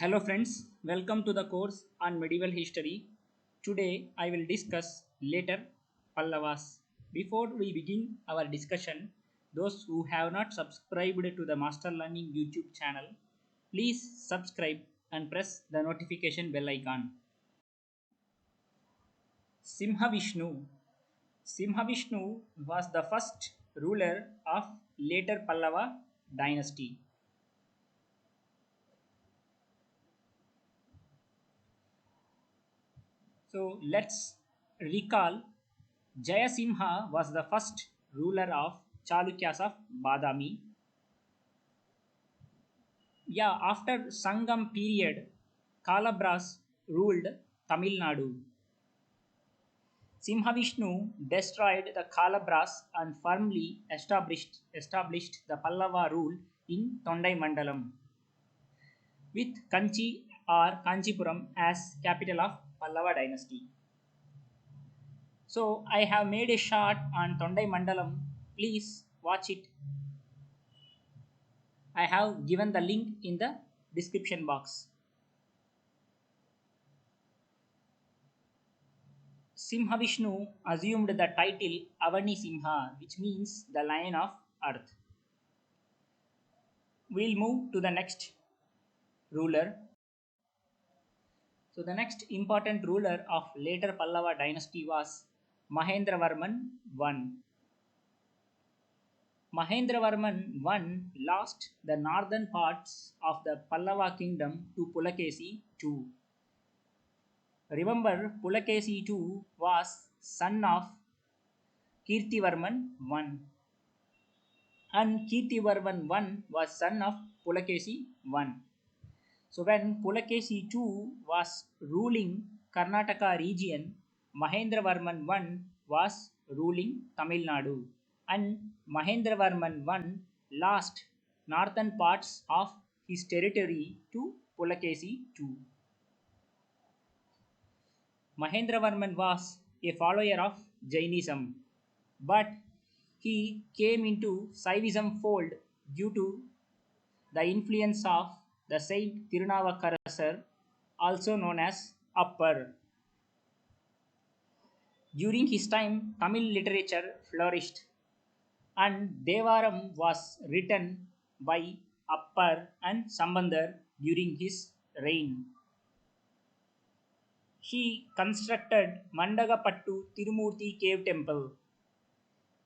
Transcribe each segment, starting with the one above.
Hello friends, welcome to the course on medieval history. Today I will discuss later Pallavas. Before we begin our discussion, those who have not subscribed to the Master Learning YouTube channel, please subscribe and press the notification bell icon. Simhavishnu. Simhavishnu was the first ruler of later Pallava dynasty. So let's recall Jayasimha was the first ruler of Chalukyas of Badami. Yeah, after Sangam period, Kalabras ruled Tamil Nadu. Simhavishnu destroyed the Kalabras and firmly established the Pallava rule in Tondaimandalam, with Kanchi or Kanchipuram as capital of Pallava dynasty. So I have made a short on Tondaimandalam. Please watch it. I have given the link in the description box. Simhavishnu assumed the title Avanisimha, which means the lion of earth. We'll move to the next ruler. So the next important ruler of later Pallava dynasty was Mahendravarman I. Mahendravarman I lost the northern parts of the Pallava kingdom to Pulakeshin II. Remember, Pulakeshin II was son of Kirtivarman I, and Kirtivarman I was son of Pulakeshin I. So when Pulakeshin II was ruling Karnataka region, Mahendravarman I was ruling Tamil Nadu, and Mahendravarman I lost northern parts of his territory to Pulakeshin II. Mahendravarman was a follower of Jainism, but he came into Saivism fold due to the influence of the Saint Tirunavakkarasar, also known as Appar. During his time, Tamil literature flourished, and Devaram was written by Appar and Sambhandar during his reign. He constructed Mandagapattu Thirumurti Cave Temple.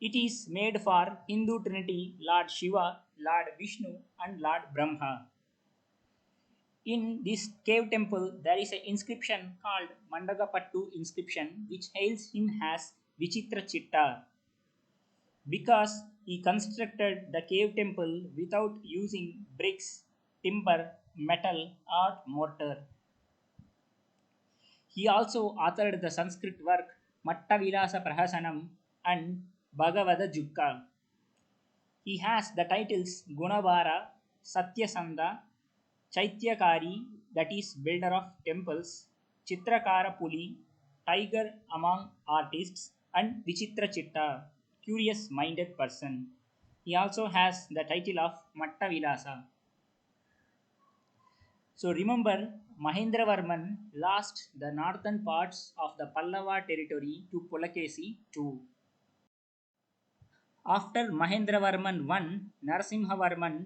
It is made for Hindu Trinity Lord Shiva, Lord Vishnu, and Lord Brahma. In this cave temple, there is an inscription called Mandagapattu inscription, which hails him as Vichitrachitta, because he constructed the cave temple without using bricks, timber, metal, or mortar. He also authored the Sanskrit work Mattavilasa Prahasanam and Bhagavada Jukka. He has the titles Gunabara, Satyasanda, Chaityakari, that is builder of temples, Chitrakara Puli, tiger among artists, and Vichitrachitta, curious minded person. He also has the title of Mattavilasa. So remember, Mahendravarman lost the northern parts of the Pallava territory to Pulakeshin II. After Mahendravarman I, Narasimhavarman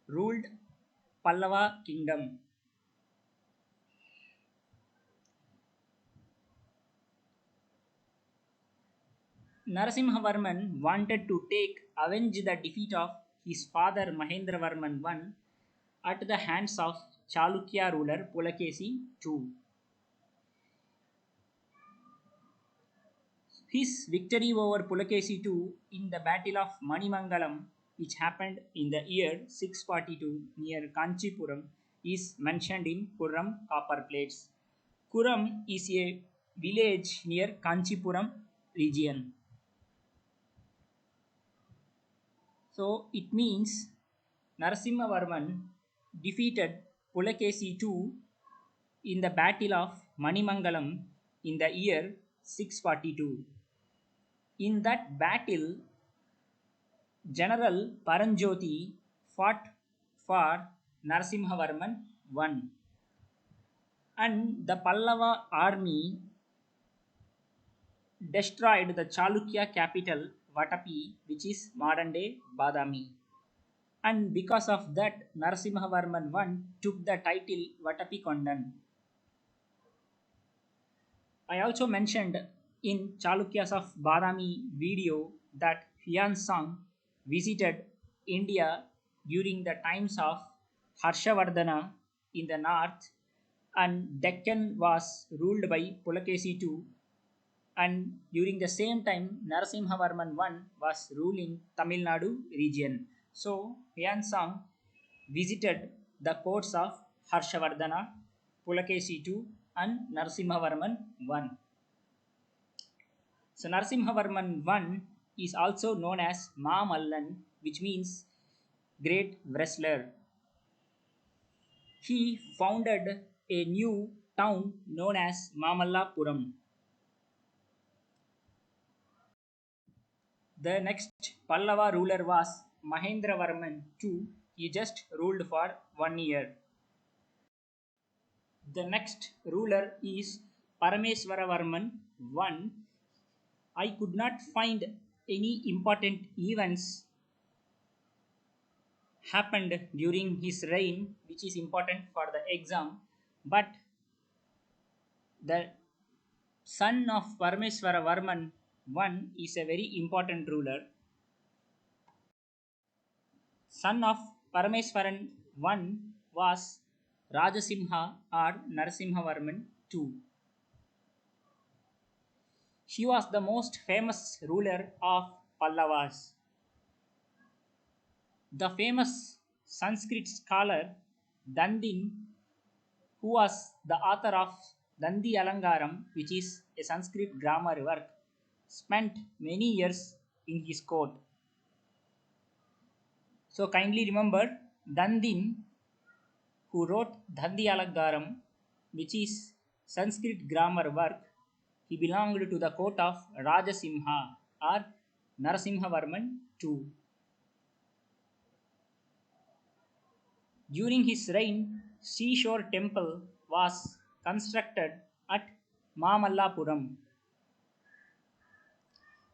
ruled Pallava kingdom. Narasimhavarman wanted to avenge the defeat of his father Mahendravarman I at the hands of Chalukya ruler Pulakeshin II. His victory over Pulakeshin II in the Battle of Manimangalam, which happened in the year 642 near Kanchipuram, is mentioned in Kurram copper plates. Kurram is a village near Kanchipuram region. So it means Narasimhavarman defeated Pulakeshin II in the Battle of Manimangalam in the year 642. In that battle, General Paranjoti fought for Narasimhavarman I. And the Pallava army destroyed the Chalukya capital Vatapi, which is modern day Badami. And because of that, Narasimhavarman I took the title Vatapi Kondan. I also mentioned in Chalukyas of Badami video that Huan Song visited India during the times of Harshavardhana in the north, and Deccan was ruled by Pulakeshin II, and during the same time Narasimhavarman I was ruling Tamil Nadu region. So Huan Song visited the courts of Harshavardhana, Pulakeshin II, and Narasimhavarman I. So Narasimhavarman I is also known as Mamallan, which means great wrestler. He founded a new town known as Mamallapuram. The next Pallava ruler was Mahendravarman II. He just ruled for 1 year. The next ruler is Parameswaravarman I. I could not find any important events happened during his reign which is important for the exam, but the son of Parameswaravarman I is a very important ruler. Son of Parameswaran I was Rajasimha or Narasimhavarman II. He was the most famous ruler of Pallavas. The famous Sanskrit scholar Dandin, who was the author of Dandi Alangaram, which is a Sanskrit grammar work, spent many years in his court. So kindly remember Dandin, who wrote Dandi Alangaram, which is Sanskrit grammar work, he belonged to the court of Rajasimha or Narasimhavarman II. During his reign, seashore temple was constructed at Mamallapuram.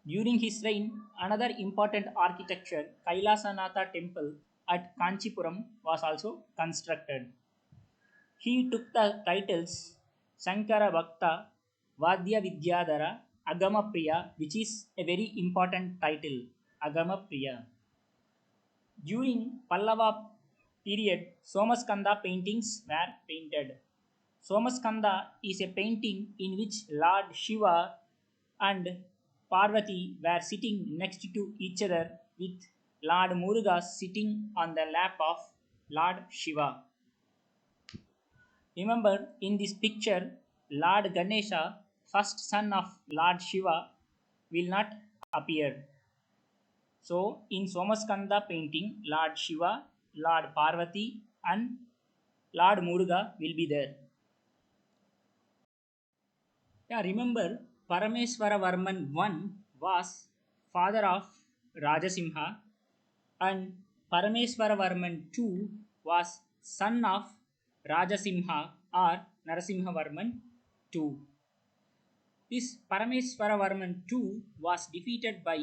During his reign, another important architecture, Kailasanatha temple at Kanchipuram, was also constructed. He took the titles Sankara Bhakta, Vadya Vidyadhara, Agama Priya, which is a very important title, Agama Priya. During Pallava period, Somaskanda paintings were painted. Somaskanda is a painting in which Lord Shiva and Parvati were sitting next to each other with Lord Muruga sitting on the lap of Lord Shiva. Remember, in this picture, Lord Ganesha, first son of Lord Shiva, will not appear. So, in Somaskanda painting, Lord Shiva, Lord Parvati, and Lord Muruga will be there. Yeah, remember, Parameswaravarman I was father of Rajasimha, and Parameswaravarman II was son of Rajasimha or Narasimhavarman II. This Parameswaravarman II was defeated by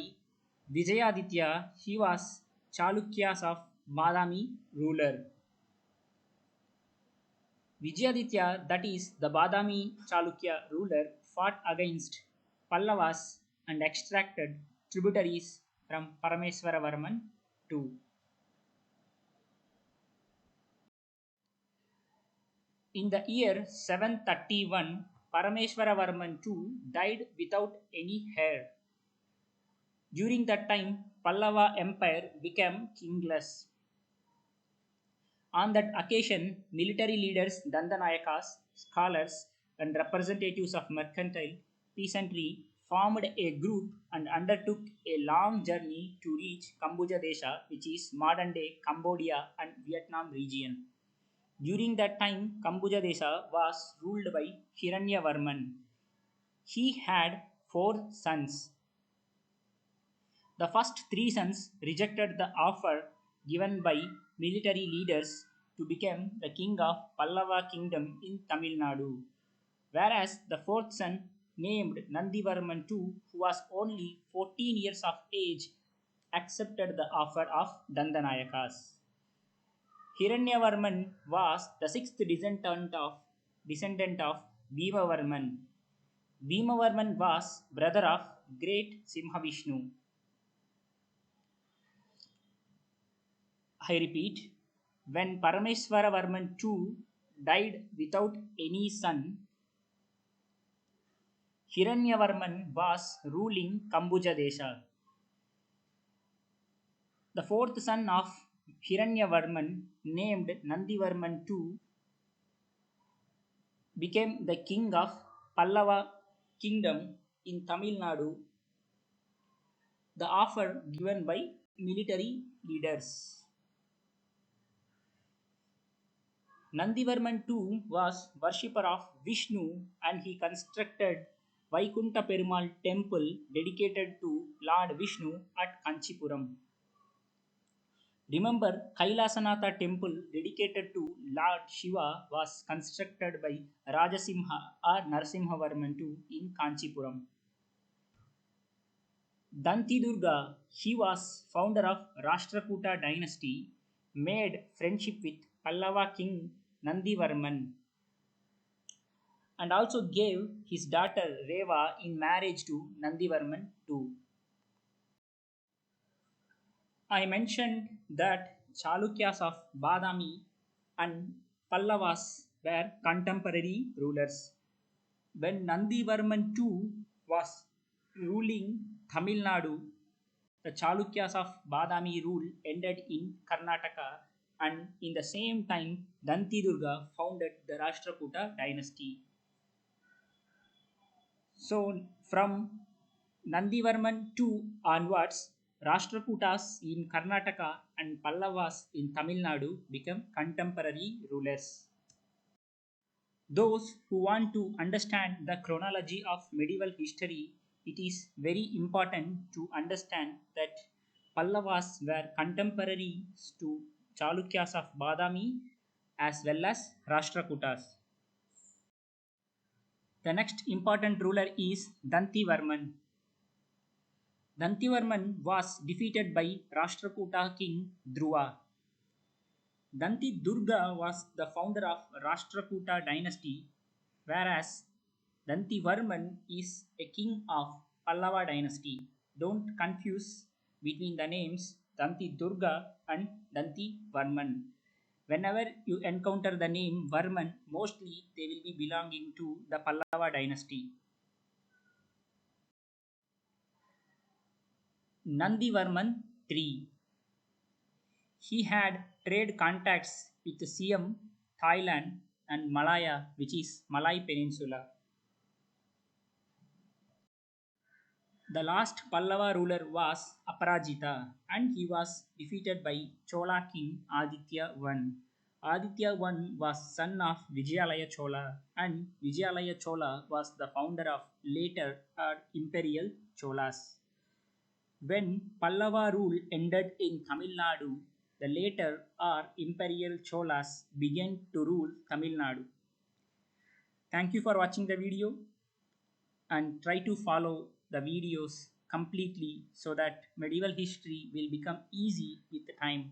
Vijayaditya. He was Chalukyas of Badami ruler. Vijayaditya, that is the Badami Chalukya ruler, fought against Pallavas and extracted tributaries from Parameswaravarman II. In the year 731, Parameswaravarman II died without any heir. During that time, Pallava Empire became kingless. On that occasion, military leaders, Dandanayakas, scholars, and representatives of mercantile peasantry formed a group and undertook a long journey to reach Kambuja Desha, which is modern day Cambodia and Vietnam region. During that time, Kambuja Desha was ruled by Hiranyavarman. He had 4 sons. The first 3 sons rejected the offer given by military leaders to become the king of Pallava kingdom in Tamil Nadu, whereas the fourth son, named Nandivarman II, who was only 14 years of age, accepted the offer of Dandanayakas. Hiranyavarman was the sixth descendant of Bhimavarman. Bhimavarman was brother of great Simhavishnu. I repeat, when Parameswaravarman II died without any son, Hiranyavarman was ruling Kambuja Desha. The fourth son of Hiranyavarman, named Nandivarman II, became the king of Pallava kingdom in Tamil Nadu, the offer given by military leaders. Nandivarman II was worshipper of Vishnu and he constructed Vaikunta Perumal temple dedicated to Lord Vishnu at Kanchipuram. Remember, Kailasanatha temple dedicated to Lord Shiva was constructed by Rajasimha or Narasimhavarman II in Kanchipuram. Danti Durga, he was founder of Rashtrakuta dynasty, made friendship with Pallava king Nandivarman and also gave his daughter Reva in marriage to Nandivarman II. I mentioned that Chalukyas of Badami and Pallavas were contemporary rulers. When Nandivarman II was ruling Tamil Nadu, the Chalukyas of Badami rule ended in Karnataka, and in the same time, Danti Durga founded the Rashtrakuta dynasty. So, from Nandivarman II onwards, Rashtrakutas in Karnataka and Pallavas in Tamil Nadu became contemporary rulers. Those who want to understand the chronology of medieval history, it is very important to understand that Pallavas were contemporaries to Chalukyas of Badami as well as Rashtrakutas. The next important ruler is Dantivarman. Dantivarman was defeated by Rashtrakuta king Dhruva. Danti Durga was the founder of Rashtrakuta dynasty, whereas Dantivarman is a king of Pallava dynasty. Don't confuse between the names Danti Durga and Danti Varman. Whenever you encounter the name Varman, mostly they will be belonging to the Pallava dynasty. Nandivarman III. He had trade contacts with Siam, Thailand, and Malaya, which is Malay Peninsula. The last Pallava ruler was Aparajita, and he was defeated by Chola king Aditya I. Aditya I was son of Vijayalaya Chola, and Vijayalaya Chola was the founder of later imperial Cholas. When Pallava rule ended in Tamil Nadu, the later imperial Cholas began to rule Tamil Nadu. Thank you for watching the video and try to follow the videos completely so that medieval history will become easy with time.